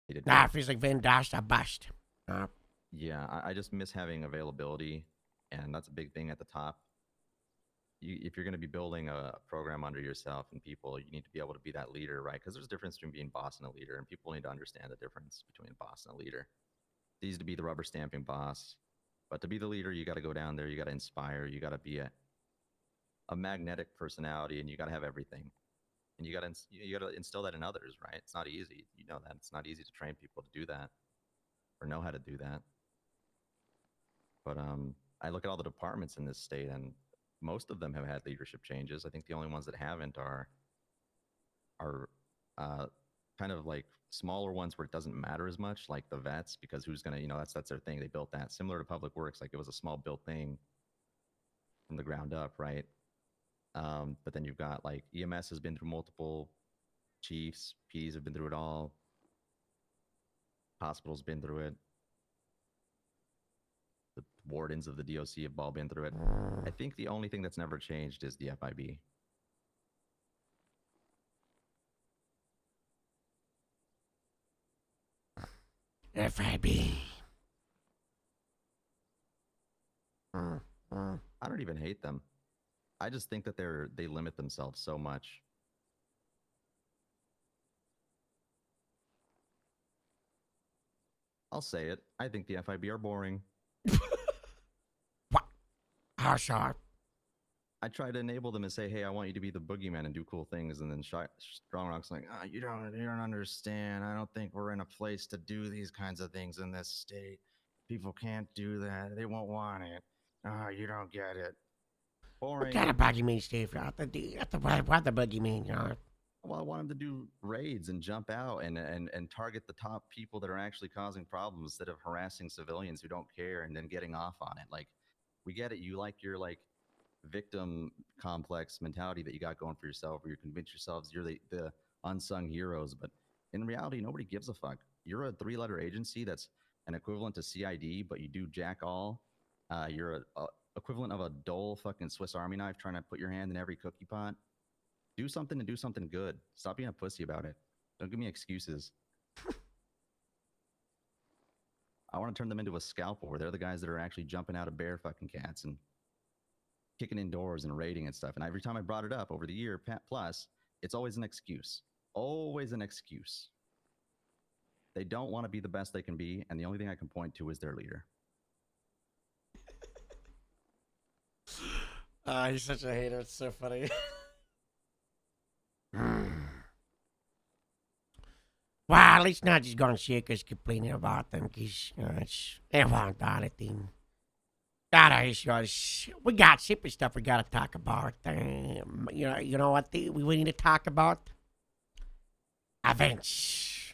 He did Nah, good. it feels like Van Dash a bust. Yeah, I just miss having availability, and that's a big thing at the top. If you're going to be building a program under yourself and people, you need to be able to be that leader, right? Because there's a difference between being boss and a leader, and people need to understand the difference between a boss and a leader. It's easy to be the rubber stamping boss, but to be the leader, you got to go down there, you got to inspire, you got to be a magnetic personality, and you got to have everything. And you got to instill that in others, right? It's not easy. You know that it's not easy to train people to do that or know how to do that. But I look at all the departments in this state, and most of them have had leadership changes. I think the only ones that haven't are uh, kind of like smaller ones where it doesn't matter as much, like the vets, because who's gonna, that's their thing. They built that similar to public works, like it was a small built thing from the ground up, right? But then you've got like EMS has been through multiple chiefs, PDs have been through it all, hospitals been through it, the wardens of the DOC have all been through it. I think the only thing that's never changed is the FIB. FIB. Mm, mm. I don't even hate them. I just think that they limit themselves so much. I'll say it. I think the FIB are boring. What? How sharp? I try to enable them and say, "Hey, I want you to be the boogeyman and do cool things." And then Strong Rock's like, "Ah, you don't understand. I don't think we're in a place to do these kinds of things in this state. People can't do that. They won't want it. Ah, you don't get it. What Boring." kind of boogeyman, Steve? What the boogeyman, you know? Well, I want them to do raids and jump out and target the top people that are actually causing problems instead of harassing civilians who don't care and then getting off on it. Like, we get it. You like your like victim complex mentality that you got going for yourself, where you convince yourselves you're the unsung heroes. But in reality, nobody gives a fuck. You're a 3-letter agency that's an equivalent to CID, but you do jack all. You're a equivalent of a dull fucking Swiss Army knife trying to put your hand in every cookie pot. Do something and do something good. Stop being a pussy about it. Don't give me excuses. I want to turn them into a scalpel where they're the guys that are actually jumping out of bear fucking cats and kicking indoors and raiding and stuff. And every time I brought it up over the year plus, it's always an excuse. Always an excuse. They don't want to be the best they can be, and the only thing I can point to is their leader. He's such a hater. It's so funny. Well, at least not just going shakers complaining about them, because, they want anything. We got super stuff we gotta talk about. You know what we need to talk about? Events.